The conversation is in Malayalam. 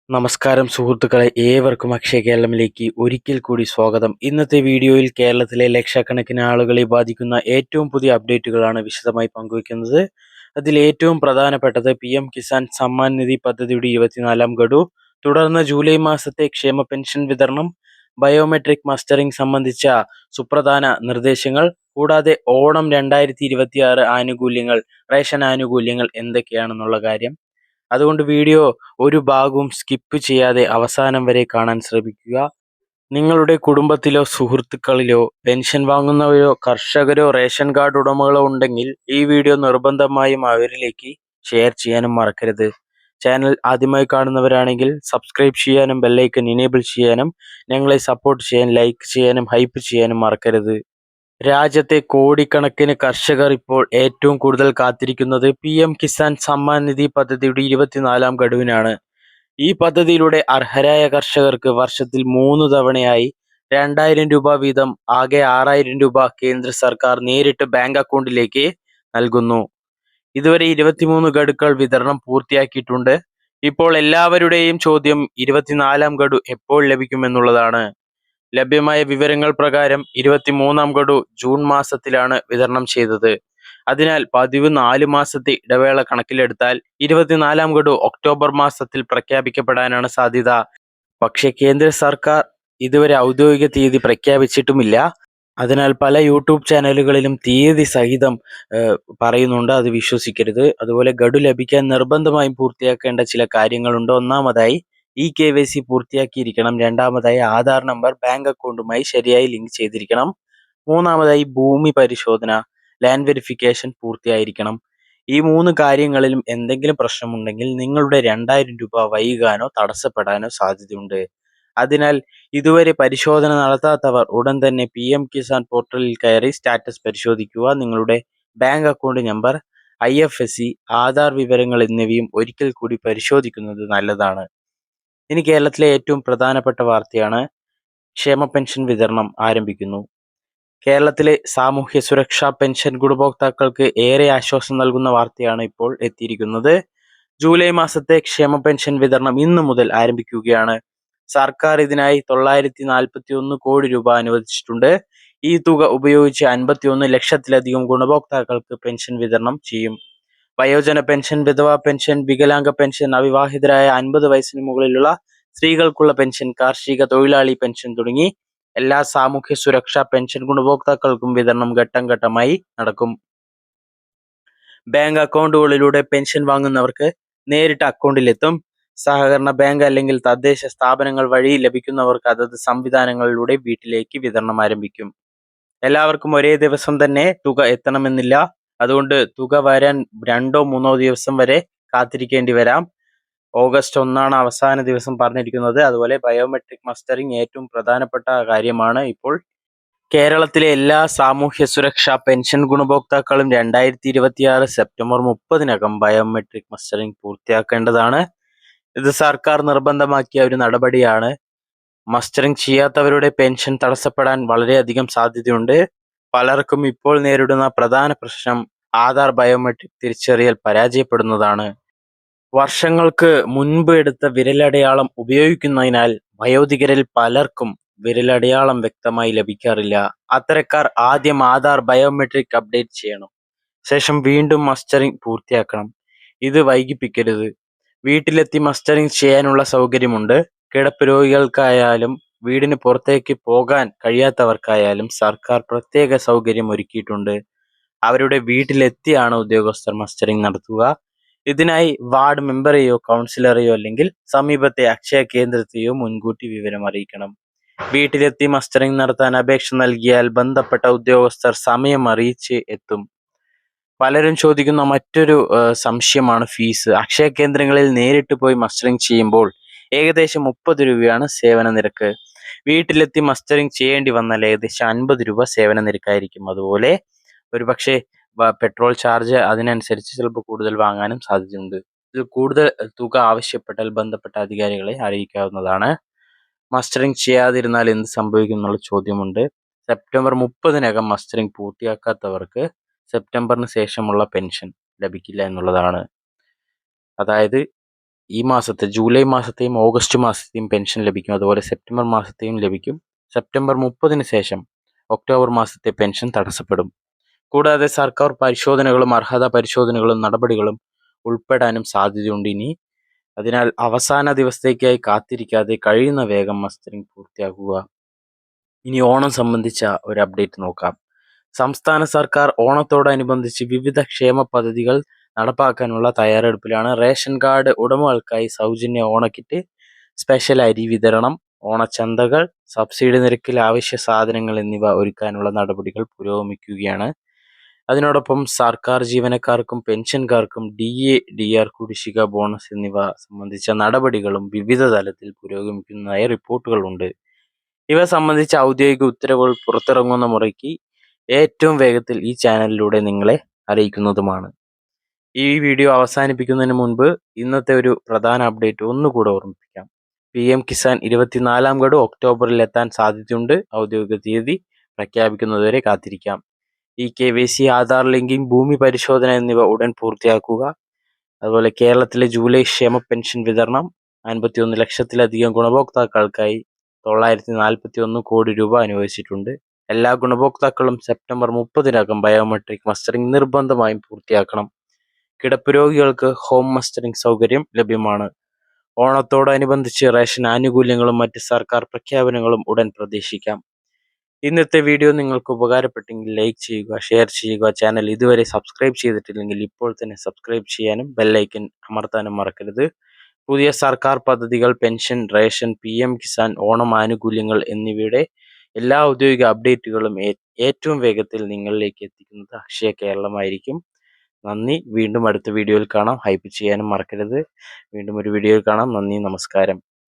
നമസ്കാരം സുഹൃത്തുക്കളെ, ഏവർക്കും അക്ഷയ കേരളമിലേക്ക് ഒരിക്കൽ കൂടി സ്വാഗതം. ഇന്നത്തെ വീഡിയോയിൽ കേരളത്തിലെ ലക്ഷക്കണക്കിന് ആളുകളെ ബാധിക്കുന്ന ഏറ്റവും പുതിയ അപ്ഡേറ്റുകളാണ് വിശദമായി പങ്കുവയ്ക്കുന്നത്. അതിൽ ഏറ്റവും പ്രധാനപ്പെട്ടത് PM കിസാൻ സമ്മാൻ നിധി പദ്ധതിയുടെ 24ാം ഗഡു, തുടർന്ന് ജൂലൈ മാസത്തെ ക്ഷേമ പെൻഷൻ വിതരണം, ബയോമെട്രിക് മസ്റ്ററിംഗ് സംബന്ധിച്ച സുപ്രധാന നിർദ്ദേശങ്ങൾ, കൂടാതെ ഓണം 2026 ആനുകൂല്യങ്ങൾ, റേഷൻ ആനുകൂല്യങ്ങൾ എന്തൊക്കെയാണെന്നുള്ള കാര്യം. അതുകൊണ്ട് വീഡിയോ ഒരു ഭാഗവും സ്കിപ്പ് ചെയ്യാതെ അവസാനം വരെ കാണാൻ ശ്രമിക്കുക. നിങ്ങളുടെ കുടുംബത്തിലോ സുഹൃത്തുക്കളിലോ പെൻഷൻ വാങ്ങുന്നവരോ കർഷകരോ റേഷൻ കാർഡ് ഉടമകളോ ഉണ്ടെങ്കിൽ ഈ വീഡിയോ നിർബന്ധമായും അവരിലേക്ക് ഷെയർ ചെയ്യാനും മറക്കരുത്. ചാനൽ ആദ്യമായി കാണുന്നവരാണെങ്കിൽ സബ്സ്ക്രൈബ് ചെയ്യാനും ബെല്ലൈക്കൻ ഇനേബിൾ ചെയ്യാനും ഞങ്ങളെ സപ്പോർട്ട് ചെയ്യാൻ ലൈക്ക് ചെയ്യാനും ഹൈപ്പ് ചെയ്യാനും മറക്കരുത്. രാജ്യത്തെ കോടിക്കണക്കിന് കർഷകർ ഇപ്പോൾ ഏറ്റവും കൂടുതൽ കാത്തിരിക്കുന്നത് PM കിസാൻ സമ്മാൻ നിധി പദ്ധതിയുടെ 24ാം ഗഡുവിനാണ്. ഈ പദ്ധതിയിലൂടെ അർഹരായ കർഷകർക്ക് വർഷത്തിൽ 3 തവണയായി 2000 രൂപ വീതം ആകെ 6000 രൂപ കേന്ദ്ര സർക്കാർ നേരിട്ട് ബാങ്ക് അക്കൗണ്ടിലേക്ക് നൽകുന്നു. ഇതുവരെ 23 ഗഡുക്കൾ വിതരണം പൂർത്തിയാക്കിയിട്ടുണ്ട്. ഇപ്പോൾ എല്ലാവരുടെയും ചോദ്യം 24ാം ഗഡു എപ്പോൾ ലഭിക്കുമെന്നുള്ളതാണ്. ലഭ്യമായ വിവരങ്ങൾ പ്രകാരം 23ാം ഗഡു ജൂൺ മാസത്തിലാണ് വിതരണം ചെയ്തത്. അതിനാൽ പതിവ് 4 മാസത്തെ ഇടവേള കണക്കിലെടുത്താൽ 24ാം ഗഡു ഒക്ടോബർ മാസത്തിൽ പ്രഖ്യാപിക്കപ്പെടാനാണ് സാധ്യത. പക്ഷേ കേന്ദ്ര സർക്കാർ ഇതുവരെ ഔദ്യോഗിക തീയതി പ്രഖ്യാപിച്ചിട്ടുമില്ല. അതിനാൽ പല യൂട്യൂബ് ചാനലുകളിലും തീയതി സഹിതം പറയുന്നുണ്ട്, അത് വിശ്വസിക്കരുത്. അതുപോലെ ഗഡു ലഭിക്കാൻ നിർബന്ധമായും പൂർത്തിയാക്കേണ്ട ചില കാര്യങ്ങളുണ്ട്. ഒന്നാമതായി KYC പൂർത്തിയാക്കിയിരിക്കണം. രണ്ടാമതായി ആധാർ നമ്പർ ബാങ്ക് അക്കൗണ്ടുമായി ശരിയായി ലിങ്ക് ചെയ്തിരിക്കണം. മൂന്നാമതായി ഭൂമി പരിശോധന ലാൻഡ് വെരിഫിക്കേഷൻ പൂർത്തിയായിരിക്കണം. ഈ 3 കാര്യങ്ങളിലും എന്തെങ്കിലും പ്രശ്നമുണ്ടെങ്കിൽ നിങ്ങളുടെ 2000 രൂപ വൈകാനോ തടസ്സപ്പെടാനോ സാധ്യതയുണ്ട്. അതിനാൽ ഇതുവരെ പരിശോധന നടത്താത്തവർ ഉടൻ തന്നെ PM കിസാൻ പോർട്ടലിൽ കയറി സ്റ്റാറ്റസ് പരിശോധിക്കുക. നിങ്ങളുടെ bank account number, IFSC, Aadhaar വിവരങ്ങൾ എന്നിവയും ഒരിക്കൽ കൂടി പരിശോധിക്കുന്നത് നല്ലതാണ്. ഇനി കേരളത്തിലെ ഏറ്റവും പ്രധാനപ്പെട്ട വാർത്തയാണ്. ക്ഷേമ പെൻഷൻ വിതരണം ആരംഭിക്കുന്നു. കേരളത്തിലെ സാമൂഹ്യ സുരക്ഷാ പെൻഷൻ ഗുണഭോക്താക്കൾക്ക് ഏറെ ആശ്വാസം നൽകുന്ന വാർത്തയാണ് ഇപ്പോൾ എത്തിയിരിക്കുന്നത്. ജൂലൈ മാസത്തെ ക്ഷേമ പെൻഷൻ വിതരണം ഇന്നു മുതൽ ആരംഭിക്കുകയാണ്. സർക്കാർ ഇതിനായി 941 കോടി രൂപ അനുവദിച്ചിട്ടുണ്ട്. ഈ തുക ഉപയോഗിച്ച് 51 ലക്ഷത്തിലധികം ഗുണഭോക്താക്കൾക്ക് പെൻഷൻ വിതരണം ചെയ്യും. വയോജന പെൻഷൻ, വിധവാ പെൻഷൻ, വികലാംഗ പെൻഷൻ, അവിവാഹിതരായ 50 വയസ്സിന് മുകളിലുള്ള സ്ത്രീകൾക്കുള്ള പെൻഷൻ, കാർഷിക തൊഴിലാളി പെൻഷൻ തുടങ്ങി എല്ലാ സാമൂഹ്യ സുരക്ഷാ പെൻഷൻ ഗുണഭോക്താക്കൾക്കും വിതരണം ഘട്ടം ഘട്ടമായി നടക്കും. ബാങ്ക് അക്കൗണ്ടുകളിലൂടെ പെൻഷൻ വാങ്ങുന്നവർക്ക് നേരിട്ട് അക്കൗണ്ടിലെത്തും. സഹകരണ ബാങ്ക് അല്ലെങ്കിൽ തദ്ദേശ സ്ഥാപനങ്ങൾ വഴി ലഭിക്കുന്നവർക്ക് അതത് സംവിധാനങ്ങളിലൂടെ വീട്ടിലേക്ക് വിതരണം ആരംഭിക്കും. എല്ലാവർക്കും ഒരേ ദിവസം തന്നെ തുക എത്തണമെന്നില്ല. അതുകൊണ്ട് തുക വരാൻ 2-3 ദിവസം വരെ കാത്തിരിക്കേണ്ടി വരാം. ഓഗസ്റ്റ് 1 അവസാന ദിവസം പറഞ്ഞിരിക്കുന്നത്. അതുപോലെ ബയോമെട്രിക് മസ്റ്ററിംഗ് ഏറ്റവും പ്രധാനപ്പെട്ട കാര്യമാണ്. ഇപ്പോൾ കേരളത്തിലെ എല്ലാ സാമൂഹ്യ സുരക്ഷാ പെൻഷൻ ഗുണഭോക്താക്കളും 2026 സെപ്റ്റംബർ 30-നകം ബയോമെട്രിക് മസ്റ്ററിംഗ് പൂർത്തിയാക്കേണ്ടതാണ്. ഇത് സർക്കാർ നിർബന്ധമാക്കിയ ഒരു നടപടിയാണ്. മസ്റ്ററിംഗ് ചെയ്യാത്തവരുടെ പെൻഷൻ തടസ്സപ്പെടാൻ വളരെയധികം സാധ്യതയുണ്ട്. പലർക്കും ഇപ്പോൾ നേരിടുന്ന പ്രധാന പ്രശ്നം ആധാർ ബയോമെട്രിക് തിരിച്ചറിയൽ പരാജയപ്പെടുന്നതാണ്. വർഷങ്ങൾക്ക് മുൻപ് എടുത്ത വിരലടയാളം ഉപയോഗിക്കുന്നതിനാൽ വയോധികരിൽ പലർക്കും വിരലടയാളം വ്യക്തമായി ലഭിക്കാറില്ല. അത്തരക്കാർ ആദ്യം ആധാർ ബയോമെട്രിക് അപ്ഡേറ്റ് ചെയ്യണം. ശേഷം വീണ്ടും മസ്റ്ററിംഗ് പൂർത്തിയാക്കണം. ഇത് വൈകിപ്പിക്കരുത്. വീട്ടിലെത്തി മസ്റ്ററിംഗ് ചെയ്യാനുള്ള സൗകര്യമുണ്ട്. കിടപ്പ് രോഗികൾക്കായാലും വീടിന് പുറത്തേക്ക് പോകാൻ കഴിയാത്തവർക്കായാലും സർക്കാർ പ്രത്യേക സൗകര്യം ഒരുക്കിയിട്ടുണ്ട്. അവരുടെ വീട്ടിലെത്തിയാണ് ഉദ്യോഗസ്ഥർ മസ്റ്ററിംഗ് നടത്തുക. ഇതിനായി വാർഡ് മെമ്പറെയോ കൗൺസിലറെയോ അല്ലെങ്കിൽ സമീപത്തെ അക്ഷയ കേന്ദ്രത്തെയോ മുൻകൂട്ടി വിവരം അറിയിക്കണം. വീട്ടിലെത്തി മസ്റ്ററിംഗ് നടത്താൻ അപേക്ഷ നൽകിയാൽ ബന്ധപ്പെട്ട ഉദ്യോഗസ്ഥർ സമയം അറിയിച്ച് എത്തും. പലരും ചോദിക്കുന്ന മറ്റൊരു സംശയമാണ് ഫീസ്. അക്ഷയ കേന്ദ്രങ്ങളിൽ നേരിട്ട് പോയി മസ്റ്ററിംഗ് ചെയ്യുമ്പോൾ ഏകദേശം 30 രൂപയാണ് സേവന നിരക്ക്. വീട്ടിലെത്തി മസ്റ്ററിംഗ് ചെയ്യേണ്ടി വന്നാൽ ഏകദേശം 50 രൂപ സേവന നിരക്കായിരിക്കും. അതുപോലെ ഒരുപക്ഷെ പെട്രോൾ ചാർജ് അതിനനുസരിച്ച് ചിലപ്പോൾ കൂടുതൽ വാങ്ങാനും സാധ്യതയുണ്ട്. ഇതിൽ കൂടുതൽ തുക ആവശ്യപ്പെട്ടാൽ ബന്ധപ്പെട്ട അധികാരികളെ അറിയിക്കാവുന്നതാണ്. മസ്റ്ററിംഗ് ചെയ്യാതിരുന്നാൽ എന്ത് സംഭവിക്കും എന്നുള്ള ചോദ്യമുണ്ട്. സെപ്റ്റംബർ 30-നകം മസ്റ്ററിംഗ് പൂർത്തിയാക്കാത്തവർക്ക് സെപ്റ്റംബറിന് ശേഷമുള്ള പെൻഷൻ ലഭിക്കില്ല എന്നുള്ളതാണ്. അതായത് ഈ മാസത്തെ ജൂലൈ മാസത്തെയും ഓഗസ്റ്റ് മാസത്തെയും പെൻഷൻ ലഭിക്കും. അതുപോലെ സെപ്റ്റംബർ മാസത്തെയും ലഭിക്കും. സെപ്റ്റംബർ 30-ന് ശേഷം ഒക്ടോബർ മാസത്തെ പെൻഷൻ തടസ്സപ്പെടും. കൂടാതെ സർക്കാർ പരിശോധനകളും അർഹതാ പരിശോധനകളും നടപടികളും ഉൾപ്പെടാനും സാധ്യതയുണ്ട് ഇനി. അതിനാൽ അവസാന ദിവസത്തേക്കായി കാത്തിരിക്കാതെ കഴിയുന്ന വേഗം മസ്റ്ററിംഗ് പൂർത്തിയാക്കുക. ഇനി ഓണം സംബന്ധിച്ച ഒരു അപ്ഡേറ്റ് നോക്കാം. സംസ്ഥാന സർക്കാർ ഓണത്തോടനുബന്ധിച്ച് വിവിധ ക്ഷേമ പദ്ധതികൾ നടപ്പാക്കാനുള്ള തയ്യാറെടുപ്പിലാണ്. റേഷൻ കാർഡ് ഉടമകൾക്കായി സൗജന്യ ഓണക്കിറ്റ്, സ്പെഷ്യൽ അരി വിതരണം, ഓണച്ചന്തകൾ, സബ്സിഡി നിരക്കിൽ അവശ്യ സാധനങ്ങൾ എന്നിവ ഒരുക്കാനുള്ള നടപടികൾ പുരോഗമിക്കുകയാണ്. അതിനോടൊപ്പം സർക്കാർ ജീവനക്കാർക്കും പെൻഷൻകാർക്കും DA, DR കുടിശ്ശിക, ബോണസ് എന്നിവ സംബന്ധിച്ച നടപടികളും വിവിധ തലത്തിൽ പുരോഗമിക്കുന്നതായി റിപ്പോർട്ടുകളുണ്ട്. ഇവ സംബന്ധിച്ച ഔദ്യോഗിക ഉത്തരവുകൾ പുറത്തിറങ്ങുന്ന മുറയ്ക്ക് ഏറ്റവും വേഗത്തിൽ ഈ ചാനലിലൂടെ നിങ്ങളെ അറിയിക്കുന്നതുമാണ്. ഈ വീഡിയോ അവസാനിപ്പിക്കുന്നതിന് മുൻപ് ഇന്നത്തെ ഒരു പ്രധാന അപ്ഡേറ്റ് ഒന്നുകൂടെ ഓർമ്മിപ്പിക്കാം. PM കിസാൻ 24-ാം ഗഡു ഒക്ടോബറിൽ എത്താൻ സാധ്യതയുണ്ട്. ഔദ്യോഗിക തീയതി പ്രഖ്യാപിക്കുന്നതുവരെ കാത്തിരിക്കാം. KYC, ആധാർ ലിങ്കിങ്, ഭൂമി പരിശോധന എന്നിവ ഉടൻ പൂർത്തിയാക്കുക. അതുപോലെ കേരളത്തിലെ ജൂലൈ ക്ഷേമ പെൻഷൻ വിതരണം 51 ലക്ഷത്തിലധികം ഗുണഭോക്താക്കൾക്കായി 941 കോടി രൂപ അനുവദിച്ചിട്ടുണ്ട്. എല്ലാ ഗുണഭോക്താക്കളും സെപ്റ്റംബർ 30-നകം ബയോമെട്രിക് മസ്റ്ററിംഗ് നിർബന്ധമായും പൂർത്തിയാക്കണം. കിടപ്പ് രോഗികൾക്ക് ഹോം മസ്റ്ററിംഗ് സൗകര്യം ലഭ്യമാണ്. ഓണത്തോടനുബന്ധിച്ച് റേഷൻ ആനുകൂല്യങ്ങളും മറ്റ് സർക്കാർ പ്രഖ്യാപനങ്ങളും ഉടൻ പ്രതീക്ഷിക്കാം. ഇന്നത്തെ വീഡിയോ നിങ്ങൾക്ക് ഉപകാരപ്പെട്ടെങ്കിൽ ലൈക്ക് ചെയ്യുക, ഷെയർ ചെയ്യുക. ചാനൽ ഇതുവരെ സബ്സ്ക്രൈബ് ചെയ്തിട്ടില്ലെങ്കിൽ ഇപ്പോൾ തന്നെ സബ്സ്ക്രൈബ് ചെയ്യാനും ബെല്ലൈക്കൻ അമർത്താനും മറക്കരുത്. പുതിയ സർക്കാർ പദ്ധതികൾ, pension, ration, PM Kisan, Onam ആനുകൂല്യങ്ങൾ എന്നിവയുടെ എല്ലാ ഔദ്യോഗിക അപ്ഡേറ്റുകളും ഏറ്റവും വേഗത്തിൽ നിങ്ങളിലേക്ക് എത്തിക്കുന്നത് അക്ഷയ കേരളമായിരിക്കും. നന്ദി. വീണ്ടും അടുത്ത വീഡിയോയിൽ കാണാം. ഹൈപ്പ് ചെയ്യാനും മറക്കരുത്. വീണ്ടും ഒരു വീഡിയോയിൽ കാണാം. നന്ദി, നമസ്കാരം.